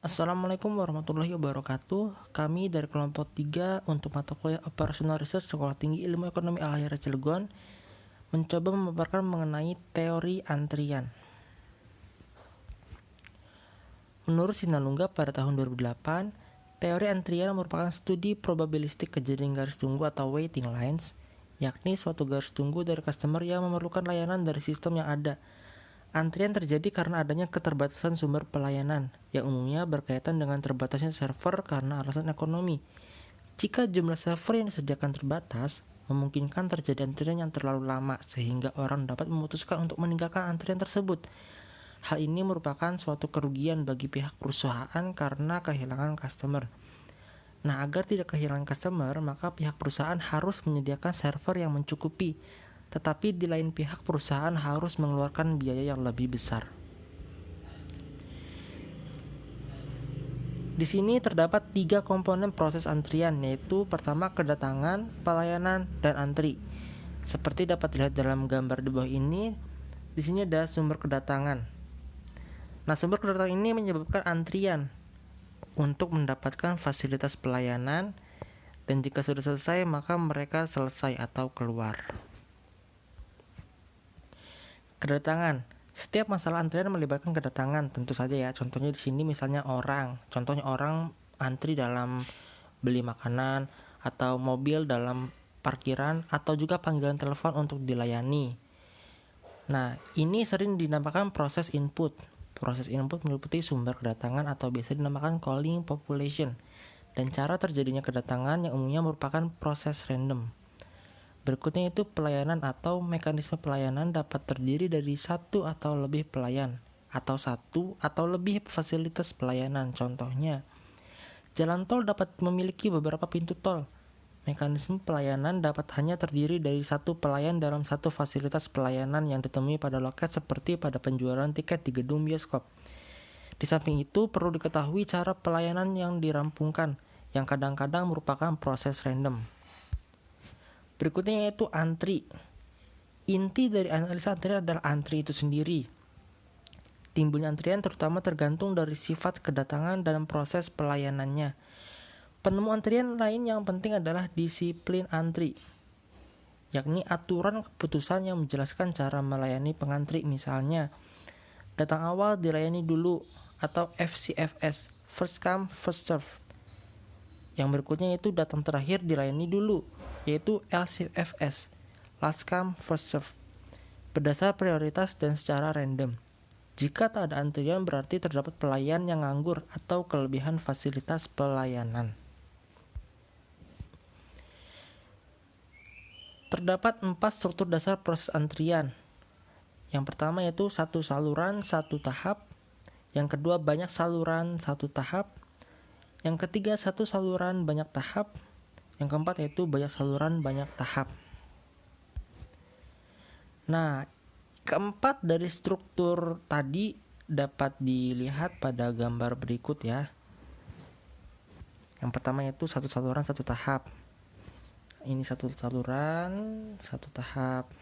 Assalamualaikum warahmatullahi wabarakatuh. Kami dari kelompok 3 untuk mata kuliah Operational Research Sekolah Tinggi Ilmu Ekonomi Al-Hayra Cilegon mencoba memaparkan mengenai teori antrian. Menurut Sinalungga pada tahun 2008, teori antrian merupakan studi probabilistik kejadian garis tunggu atau waiting lines, yakni suatu garis tunggu dari customer yang memerlukan layanan dari sistem yang ada. Antrian terjadi karena adanya keterbatasan sumber pelayanan, yang umumnya berkaitan dengan terbatasnya server karena alasan ekonomi. Jika jumlah server yang disediakan terbatas, memungkinkan terjadi antrian yang terlalu lama sehingga orang dapat memutuskan untuk meninggalkan antrian tersebut. Hal ini merupakan suatu kerugian bagi pihak perusahaan karena kehilangan customer. Nah, agar tidak kehilangan customer, maka pihak perusahaan harus menyediakan server yang mencukupi. Tetapi di lain pihak perusahaan harus mengeluarkan biaya yang lebih besar. Di sini terdapat 3 komponen proses antrian, yaitu pertama kedatangan, pelayanan, dan antri. Seperti dapat dilihat dalam gambar di bawah ini, di sini ada sumber kedatangan. Nah, sumber kedatangan ini menyebabkan antrian untuk mendapatkan fasilitas pelayanan, dan jika sudah selesai maka mereka selesai atau keluar. Kedatangan. Setiap masalah antrian melibatkan kedatangan, tentu saja ya. Contohnya di sini misalnya contohnya orang antri dalam beli makanan atau mobil dalam parkiran atau juga panggilan telepon untuk dilayani. Nah, ini sering dinamakan proses input. Proses input meliputi sumber kedatangan atau biasa dinamakan calling population. Dan cara terjadinya kedatangan yang umumnya merupakan proses random. Berikutnya itu pelayanan atau mekanisme pelayanan dapat terdiri dari satu atau lebih pelayan atau satu atau lebih fasilitas pelayanan. Contohnya, jalan tol dapat memiliki beberapa pintu tol. Mekanisme pelayanan dapat hanya terdiri dari satu pelayan dalam satu fasilitas pelayanan yang ditemui pada loket seperti pada penjualan tiket di gedung bioskop. Di samping itu, perlu diketahui cara pelayanan yang dirampungkan, yang kadang-kadang merupakan proses random. Berikutnya yaitu antri. Inti dari analisa antrian adalah antri itu sendiri. Timbulnya antrian terutama tergantung dari sifat kedatangan dan proses pelayanannya. Penemu antrian lain yang penting adalah disiplin antri, yakni aturan keputusan yang menjelaskan cara melayani pengantri. Misalnya, datang awal dilayani dulu atau FCFS, first come first serve. Yang berikutnya yaitu datang terakhir dilayani dulu, yaitu LCFS, last come first serve, berdasar prioritas dan secara random. Jika tak ada antrian berarti terdapat pelayan yang nganggur atau kelebihan fasilitas pelayanan. Terdapat 4 struktur dasar proses antrian. Yang pertama yaitu satu saluran satu tahap, yang kedua banyak saluran satu tahap, yang ketiga satu saluran banyak tahap, yang keempat yaitu banyak saluran banyak tahap. Nah, keempat dari struktur tadi dapat dilihat pada gambar berikut ya. Yang pertama yaitu satu saluran satu tahap. Ini satu saluran satu tahap.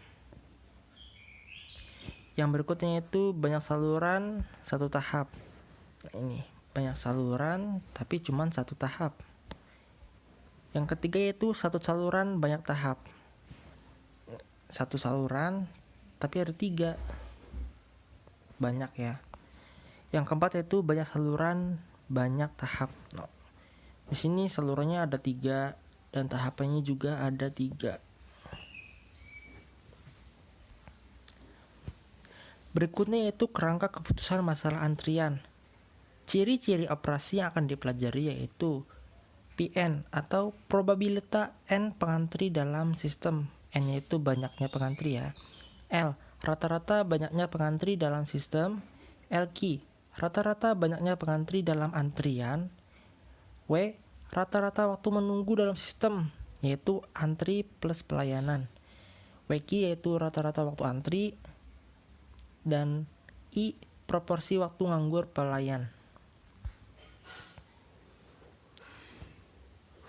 Yang berikutnya yaitu banyak saluran satu tahap. Nah, ini banyak saluran tapi cuma satu tahap. Yang ketiga yaitu satu saluran banyak tahap. Satu saluran tapi ada 3. Banyak ya. Yang keempat yaitu banyak saluran banyak tahap. Nah, di sini salurannya ada 3 dan tahapannya juga ada 3. Berikutnya yaitu kerangka keputusan masalah antrian. Ciri-ciri operasi yang akan dipelajari yaitu PN atau probabilitas N pengantri dalam sistem. N yaitu banyaknya pengantri ya. L, rata-rata banyaknya pengantri dalam sistem. LQ, rata-rata banyaknya pengantri dalam antrian. W, rata-rata waktu menunggu dalam sistem, yaitu antri plus pelayanan. WQ yaitu rata-rata waktu antri. Dan I, proporsi waktu nganggur pelayan.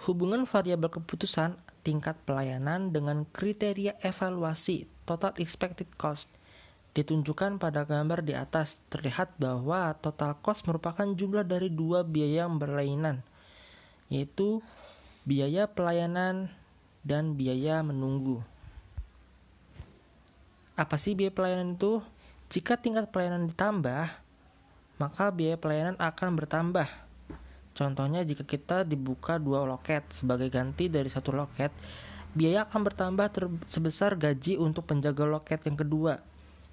Hubungan variabel keputusan tingkat pelayanan dengan kriteria evaluasi total expected cost Ditunjukkan pada gambar di atas, terlihat bahwa total cost merupakan jumlah dari dua biaya yang berlainan, yaitu biaya pelayanan dan biaya menunggu. Apa sih biaya pelayanan itu? Jika tingkat pelayanan ditambah, maka biaya pelayanan akan bertambah. Contohnya jika kita dibuka 2 loket, sebagai ganti dari 1 loket, biaya akan bertambah sebesar gaji untuk penjaga loket yang kedua.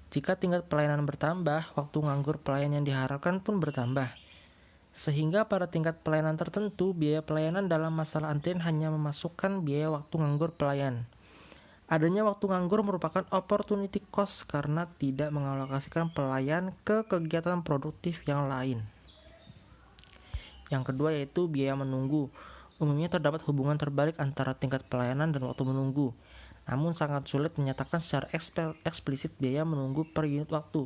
Jika tingkat pelayanan bertambah, waktu nganggur pelayan yang diharapkan pun bertambah. Sehingga pada tingkat pelayanan tertentu, biaya pelayanan dalam masalah antrian hanya memasukkan biaya waktu nganggur pelayan. Adanya waktu nganggur merupakan opportunity cost karena tidak mengalokasikan pelayan ke kegiatan produktif yang lain. Yang kedua yaitu biaya menunggu. Umumnya terdapat hubungan terbalik antara tingkat pelayanan dan waktu menunggu. Namun sangat sulit menyatakan secara eksplisit biaya menunggu per unit waktu.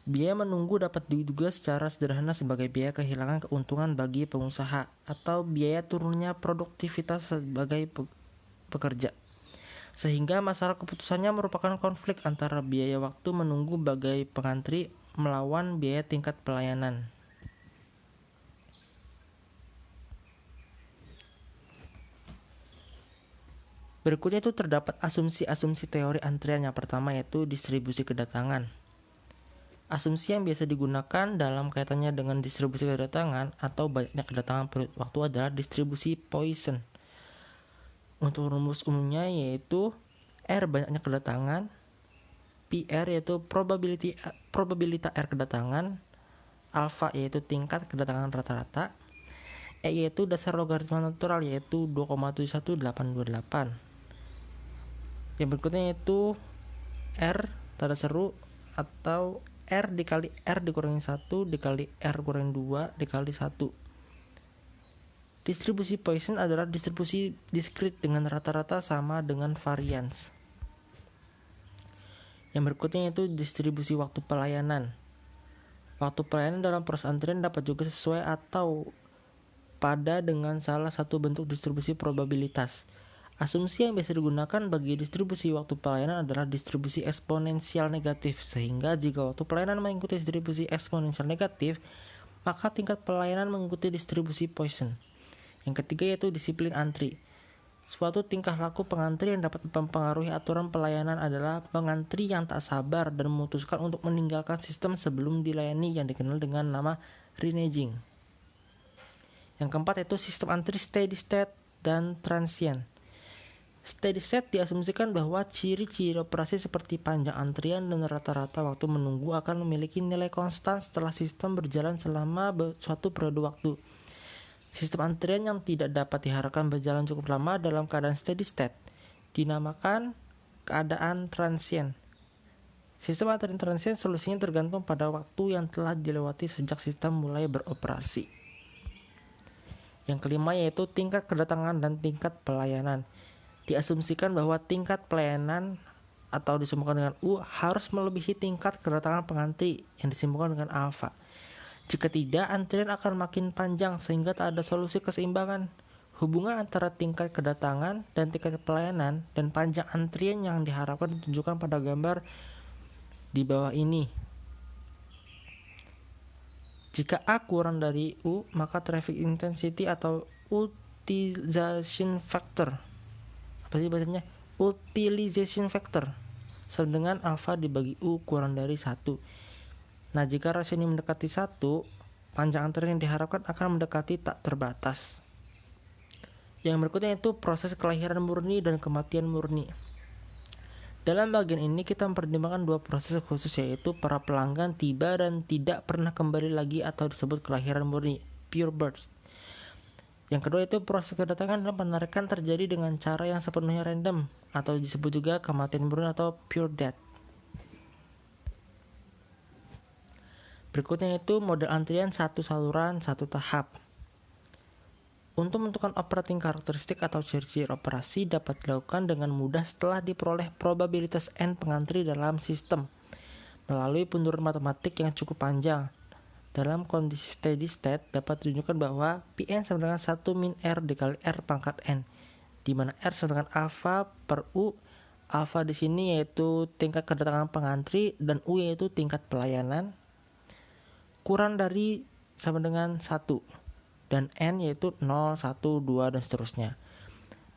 Biaya menunggu dapat diduga secara sederhana sebagai biaya kehilangan keuntungan bagi pengusaha atau biaya turunnya produktivitas sebagai pekerja. Sehingga masalah keputusannya merupakan konflik antara biaya waktu menunggu sebagai pengantri melawan biaya tingkat pelayanan. Berikutnya itu terdapat asumsi-asumsi teori antrian. Yang pertama yaitu distribusi kedatangan. Asumsi yang biasa digunakan dalam kaitannya dengan distribusi kedatangan atau banyaknya kedatangan per waktu adalah distribusi Poisson. Untuk rumus umumnya yaitu R banyaknya kedatangan, PR yaitu probabilitas R kedatangan, alfa yaitu tingkat kedatangan rata-rata, E yaitu dasar logaritma natural yaitu 2,71828. Yang berikutnya yaitu R tanda seru atau R dikali R dikurangi 1 dikali R kurangi 2 dikali 1. Distribusi Poisson adalah distribusi diskrit dengan rata-rata sama dengan varians. Yang berikutnya yaitu distribusi waktu pelayanan. Waktu pelayanan dalam proses antrian dapat juga sesuai atau pada dengan salah satu bentuk distribusi probabilitas. Asumsi yang biasa digunakan bagi distribusi waktu pelayanan adalah distribusi eksponensial negatif, sehingga jika waktu pelayanan mengikuti distribusi eksponensial negatif, maka tingkat pelayanan mengikuti distribusi Poisson. Yang ketiga yaitu disiplin antri. Suatu tingkah laku pengantri yang dapat mempengaruhi aturan pelayanan adalah pengantri yang tak sabar dan memutuskan untuk meninggalkan sistem sebelum dilayani yang dikenal dengan nama reneging. Yang keempat yaitu sistem antri steady state dan transient. Steady state diasumsikan bahwa ciri-ciri operasi seperti panjang antrian dan rata-rata waktu menunggu akan memiliki nilai konstan setelah sistem berjalan selama suatu periode waktu. Sistem antrian yang tidak dapat diharapkan berjalan cukup lama dalam keadaan steady state dinamakan keadaan transient. Sistem antrian transient solusinya tergantung pada waktu yang telah dilewati sejak sistem mulai beroperasi. Yang kelima yaitu tingkat kedatangan dan tingkat pelayanan. Diasumsikan bahwa tingkat pelayanan atau disebutkan dengan U harus melebihi tingkat kedatangan pengantri yang disebutkan dengan alfa. Jika tidak, antrian akan makin panjang sehingga tak ada solusi keseimbangan. Hubungan antara tingkat kedatangan dan tingkat pelayanan dan panjang antrian yang diharapkan ditunjukkan pada gambar di bawah ini. Jika A kurang dari U, maka traffic intensity atau utilization factor utilization factor sama dengan alfa dibagi U kurang dari 1. Nah, jika rasio ini mendekati 1, panjang antrian yang diharapkan akan mendekati tak terbatas. Yang berikutnya itu proses kelahiran murni dan kematian murni. Dalam bagian ini kita mempertimbangkan dua proses khusus, yaitu para pelanggan tiba dan tidak pernah kembali lagi atau disebut kelahiran murni, pure birth. Yang kedua itu proses kedatangan dan penarikan terjadi dengan cara yang sepenuhnya random atau disebut juga kematian murni atau pure death. Berikutnya itu model antrian satu saluran satu tahap. Untuk menentukan operating karakteristik atau ciri-ciri operasi dapat dilakukan dengan mudah setelah diperoleh probabilitas N pengantri dalam sistem melalui penurun matematik yang cukup panjang. Dalam kondisi steady state dapat ditunjukkan bahwa Pn sama dengan 1 min R dikali R pangkat N, di mana R sama dengan alfa per U, Alfa di sini yaitu tingkat kedatangan pengantri dan U yaitu tingkat pelayanan, kurang dari sama dengan 1, dan N yaitu 0, 1, 2 dan seterusnya.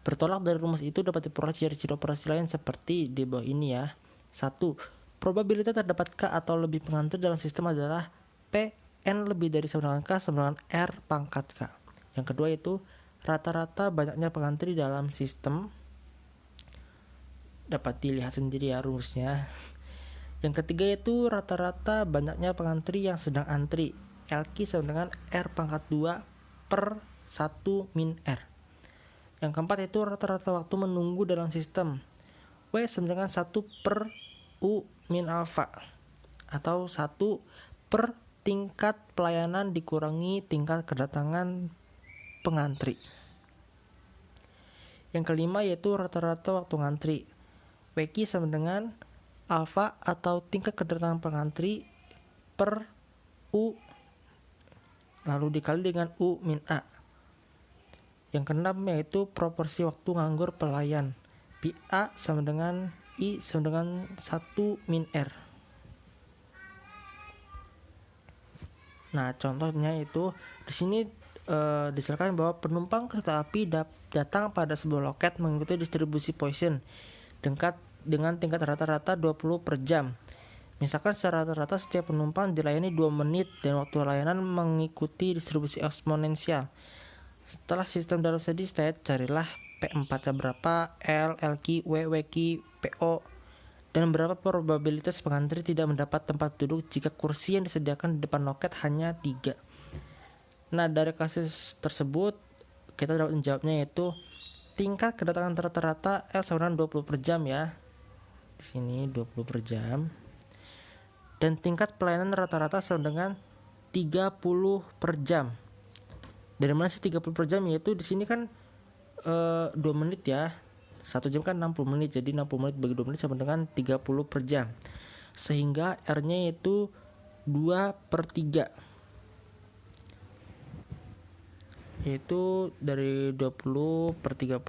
Bertolak dari rumus itu dapat diperoleh ciri-ciri operasi lain seperti di bawah ini ya. 1. Probabilitas terdapat K atau lebih pengantri dalam sistem adalah P N lebih dari sama dengan K sama dengan R pangkat K. Yang kedua yaitu rata-rata banyaknya pengantri dalam sistem. Dapat dilihat sendiri ya rumusnya. Yang ketiga yaitu rata-rata banyaknya pengantri yang sedang antri. LQ sama dengan R pangkat 2 per 1 min R. Yang keempat yaitu rata-rata waktu menunggu dalam sistem. W sama dengan 1 per U min alfa, atau 1 per tingkat pelayanan dikurangi tingkat kedatangan pengantri. Yang kelima yaitu rata-rata waktu ngantri. WQ sama dengan alfa atau tingkat kedatangan pengantri per U lalu dikali dengan U min A. Yang keenam yaitu proporsi waktu nganggur pelayan. PA sama dengan I sama dengan 1 min R. Nah, contohnya itu di sini disertakan bahwa penumpang kereta api datang pada sebuah loket mengikuti distribusi Poisson dengan tingkat rata-rata 20 per jam. Misalkan secara rata-rata setiap penumpang dilayani 2 menit dan waktu layanan mengikuti distribusi eksponensial. Setelah sistem dalam steady state, carilah P4 berapa, L, LQ, W, WQ, PO, dan berapa probabilitas pengantri tidak mendapat tempat duduk jika kursi yang disediakan di depan loket hanya 3. Nah, dari kasus tersebut kita dapat menjawabnya yaitu tingkat kedatangan rata-rata L sama dengan 20 per jam ya. Di sini 20 per jam. Dan tingkat pelayanan rata-rata sama dengan 30 per jam. Dari mana sih 30 per jam? Yaitu di sini kan 2 menit ya. 1 jam kan 60 menit. Jadi 60 menit bagi 2 menit sama dengan 30 per jam. Sehingga R-nya yaitu 2 per 3. Yaitu dari 20 per 30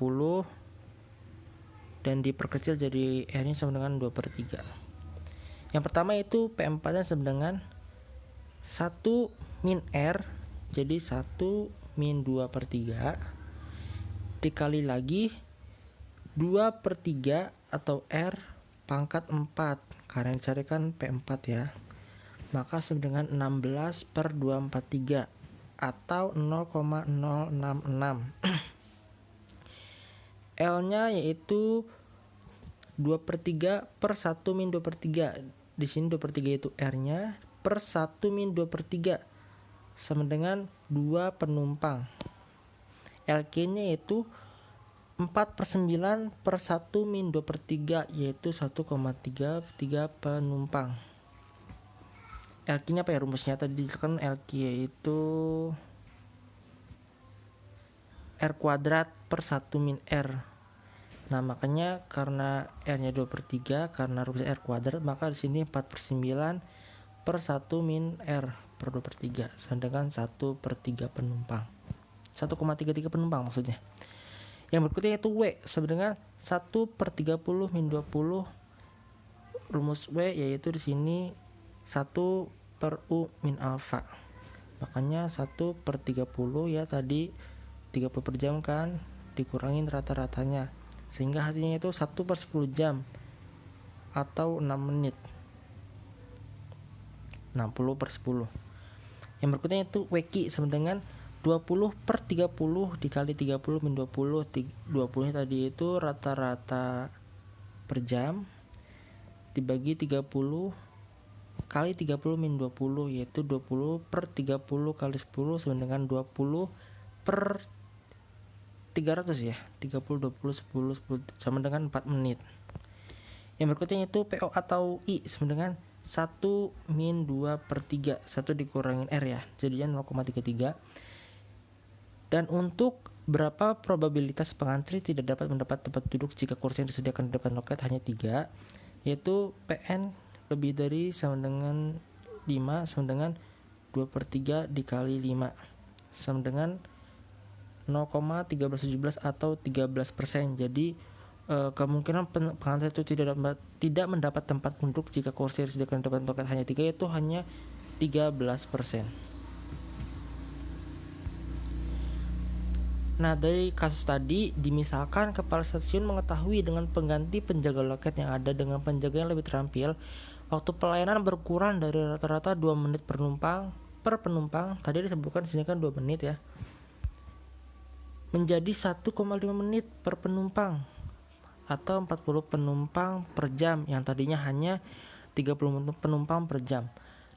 dan diperkecil jadi R-nya sama dengan 2 per 3. Yang pertama yaitu P4 nya sama dengan 1 min R, jadi 1 min 2 per 3 dikali lagi 2 per 3 atau R pangkat 4, karena yang dicarikan P4 ya, maka sama dengan 16 per 243 atau 0,066. L nya yaitu 2 per 3 per 1 min 2 per 3. Di sini 2 per 3 itu R nya per 1 min 2 per 3 sama dengan 2 penumpang. LQ nya yaitu 4 per 9 per 1 min 2 per 3 yaitu 1,33 penumpang. LQ nya apa ya rumusnya tadi kan LQ yaitu R kuadrat per 1 min R. Nah, makanya karena R-nya 2 per 3, karena rumus R kuadrat, maka di sini 4 per 9 per 1 min R per 2 per 3, sama dengan 1 per 3 penumpang. 1,33 penumpang maksudnya. Yang berikutnya yaitu W, sama dengan 1 per 30 min 20. Rumus W yaitu di sini 1 per U min alfa. Makanya 1 per 30 ya tadi 30 per jam kan, dikurangin rata-ratanya. Sehingga hasilnya itu 1 per 10 jam atau 6 menit. 60 per 10. Yang berikutnya itu WQ sama dengan 20 per 30 dikali 30 min 20. 20 nya tadi itu rata-rata per jam dibagi 30 kali 30 min 20, yaitu 20 per 30 kali 10 sama dengan 20 per 300 ya, 30, 20, 10, 10 sama dengan 4 menit. Yang berikutnya itu PO atau I sama dengan 1 min 2 per 3, 1 dikurangin R ya, jadinya 0,33. Dan untuk berapa probabilitas pengantri tidak dapat mendapat tempat duduk jika kursi yang disediakan di depan loket hanya 3, yaitu PN lebih dari sama dengan 5 sama dengan 2 per 3 dikali 5 sama dengan 0,1317 atau 13%. Jadi kemungkinan pengantin itu tidak mendapat tempat duduk jika kursi yang disediakan di depan loket hanya 3, yaitu hanya 13%. Nah, dari kasus tadi, dimisalkan kepala stasiun mengetahui dengan pengganti penjaga loket yang ada dengan penjaga yang lebih terampil, waktu pelayanan berkurang dari rata-rata 2 menit per penumpang, tadi disebutkan di sini kan 2 menit ya, menjadi 1,5 menit per penumpang atau 40 penumpang per jam yang tadinya hanya 30 penumpang per jam.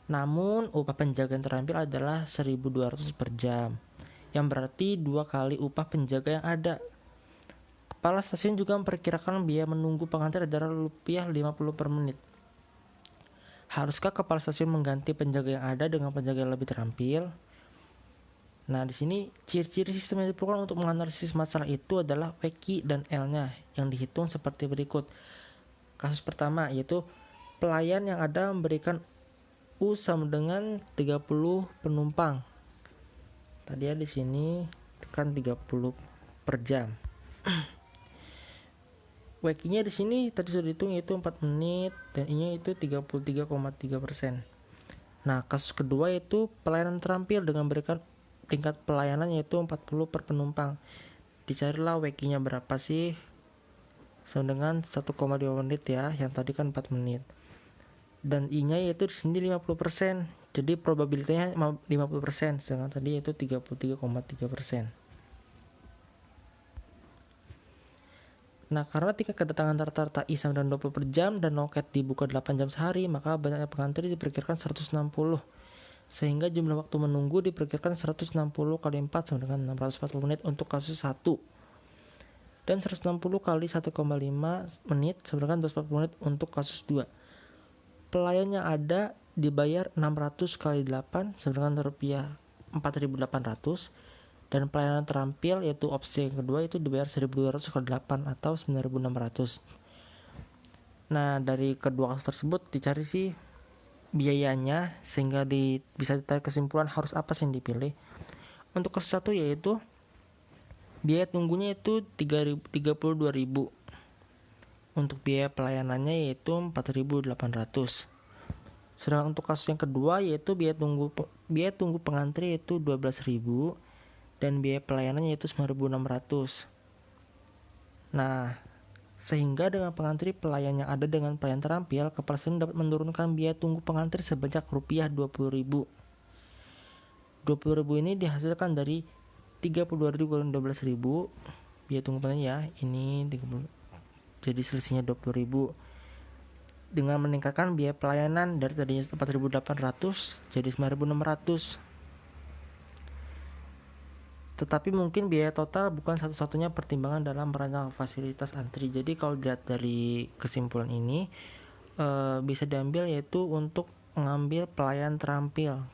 Namun, upah penjaga yang terampil adalah 1.200 per jam, yang berarti 2 kali upah penjaga yang ada. Kepala stasiun juga memperkirakan biaya menunggu pengantin adalah Rp50 per menit. Haruskah kepala stasiun mengganti penjaga yang ada dengan penjaga yang lebih terampil? Nah, di sini ciri-ciri sistem yang diperlukan untuk menganalisis masalah itu adalah WQ dan L-nya yang dihitung seperti berikut. Kasus pertama yaitu pelayan yang ada memberikan U sama dengan 30 penumpang. Tadi ya di sini tekan 30 per jam. WQ-nya di sini tadi sudah dihitung yaitu 4 menit dan I-nya itu 33,3%. Nah, kasus kedua yaitu pelayanan terampil dengan memberikan tingkat pelayanan yaitu 40 per penumpang. Dicarilah WQ-nya berapa sih? Sama dengan 1,5 menit ya, yang tadi kan 4 menit. Dan I-nya yaitu di sini 50%. Jadi probabilitasnya 50%, sedangkan tadi itu 33,3%. Nah, karena tingkat kedatangan rata-rata I sama dengan 20 per jam dan loket dibuka 8 jam sehari, maka banyaknya pengantri diperkirakan 160. Sehingga jumlah waktu menunggu diperkirakan 160 kali 4 sama dengan 640 menit untuk kasus 1. Dan 160 kali 1,5 menit sama dengan 240 menit untuk kasus 2. Pelayan yang ada dibayar 600 kali 8 sama dengan rupiah 4.800. Dan pelayanan terampil yaitu opsi yang kedua itu dibayar 1.200 kali 8 atau 9.600. Nah, dari kedua kasus tersebut dicari sih biayanya sehingga bisa ditarik kesimpulan harus apa sih yang dipilih. Untuk kasus 1 yaitu biaya tunggunya itu 32.000. Untuk biaya pelayanannya yaitu 4.800. Sedangkan untuk kasus yang kedua yaitu biaya tunggu pengantri yaitu 12.000 dan biaya pelayanannya yaitu 9.600. Nah, sehingga dengan pengantri pelayan yang ada dengan pelayan terampil, kepala stasiun dapat menurunkan biaya tunggu pengantri sebanyak rupiah 20.000. 20.000 ini dihasilkan dari 32.000 kali 12.000 biaya tunggu pengantri ya. Ini 30. Jadi selisihnya 20.000. Dengan meningkatkan biaya pelayanan dari tadinya 4.800 jadi 9.600. Tetapi mungkin biaya total bukan satu-satunya pertimbangan dalam merancang fasilitas antri. Jadi kalau dilihat dari kesimpulan ini bisa diambil yaitu untuk mengambil pelayan terampil,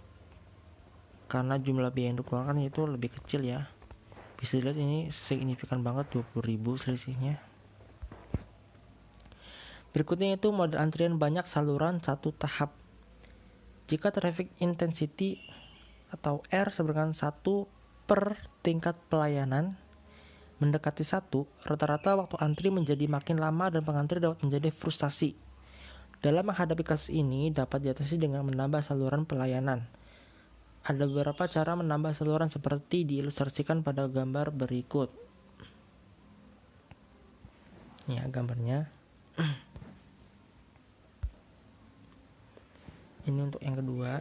karena jumlah biaya yang dikeluarkan itu lebih kecil ya. Bisa dilihat ini signifikan banget 20.000 selisihnya. Berikutnya itu model antrian banyak saluran satu tahap. Jika traffic intensity atau R sama dengan 1 per tingkat pelayanan mendekati 1, rata-rata waktu antri menjadi makin lama dan pengantri dapat menjadi frustasi. Dalam menghadapi kasus ini dapat diatasi dengan menambah saluran pelayanan. Ada beberapa cara menambah saluran seperti diilustrasikan pada gambar berikut. Ya, gambarnya. Ini untuk yang kedua.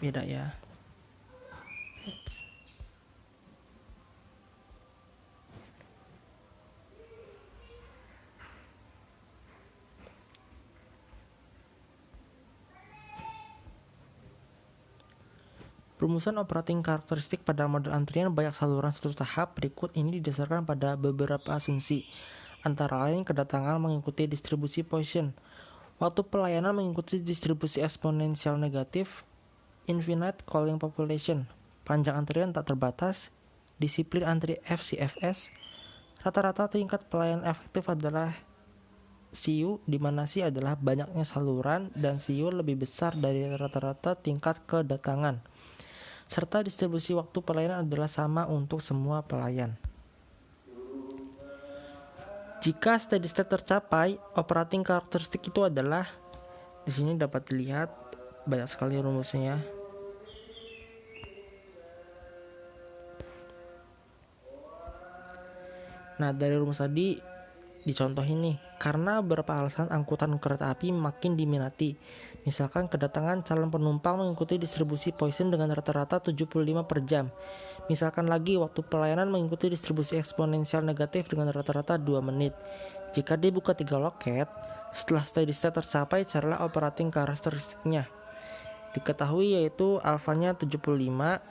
Beda ya. Rumusan operating karakteristik pada model antrian banyak saluran satu tahap berikut ini didasarkan pada beberapa asumsi, antara lain kedatangan mengikuti distribusi Poisson, waktu pelayanan mengikuti distribusi eksponensial negatif, infinite calling population, panjang antrian tak terbatas, disiplin antri FCFS, rata-rata tingkat pelayanan efektif adalah CU, di mana C adalah banyaknya saluran dan CU lebih besar dari rata-rata tingkat kedatangan, serta distribusi waktu pelayanan adalah sama untuk semua pelayan. Jika steady state tercapai, operating karakteristik itu adalah, di sini dapat dilihat banyak sekali rumusnya ya. Nah, dari rumus tadi dicontohin nih, karena beberapa alasan angkutan kereta api makin diminati. Misalkan kedatangan calon penumpang mengikuti distribusi Poisson dengan rata-rata 75 per jam. Misalkan lagi waktu pelayanan mengikuti distribusi eksponensial negatif dengan rata-rata 2 menit. Jika dibuka 3 loket, setelah steady state tercapai, carilah operating karakteristiknya. Diketahui yaitu alfanya 75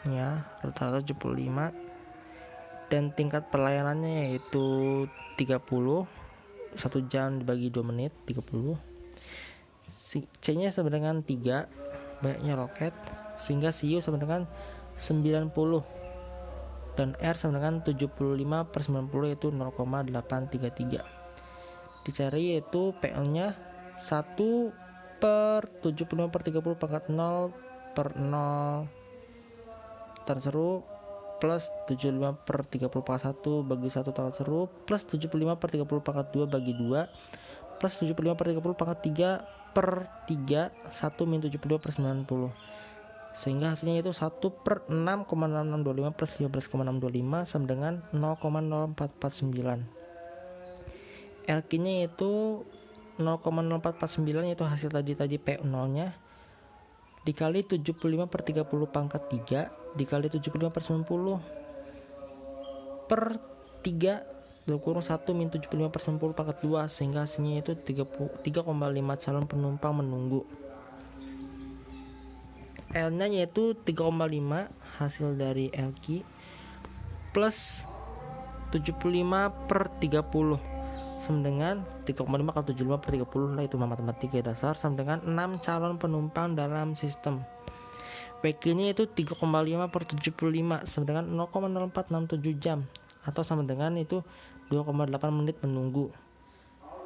ya, rata-rata 75, dan tingkat pelayanannya yaitu 30, 1 jam dibagi 2 menit 30. C nya sama dengan 3, banyaknya loket, sehingga CU sama dengan 90, dan R sama dengan 75 per 90 yaitu 0,833. Dicari yaitu PL nya 1 per 75 per 30 pangkat 0 per 0 tahan seru plus 75 per 30 pangkat 1 bagi 1 tahan seru plus 75 per 30 pangkat 2 bagi 2 plus 75 per 30 pangkat 3 per 3 1 min 75 per 90, sehingga hasilnya itu 1 per 6,6625 plus 15,625 sama dengan 0,0449. LQ nya itu 0,0449, yaitu hasil tadi P0 nya dikali 75 per 30 pangkat 3 dikali 75 per 90 per 3 kurang 1 min 75 per 90 pangkat 2, sehingga hasilnya itu 3,5 calon penumpang menunggu. L nya yaitu 3,5 hasil dari LQ plus 75 per 30 sama dengan 3,5 kali 75 per 30 lah, itu matematika dasar, sama dengan 6 calon penumpang dalam sistem. WQ nya itu 3,5 per 75 sama dengan 0,0467 jam, atau sama dengan itu 2,8 menit menunggu.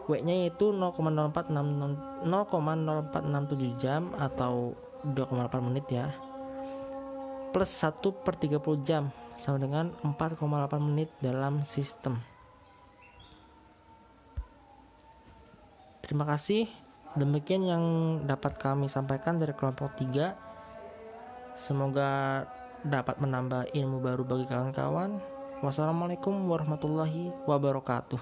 W nya yaitu 0,0467 jam atau 2,8 menit ya, plus 1 per 30 jam sama dengan 4,8 menit dalam sistem. Terima kasih. Demikian yang dapat kami sampaikan dari kelompok 3. Semoga dapat menambah ilmu baru bagi kawan-kawan. Wassalamualaikum warahmatullahi wabarakatuh.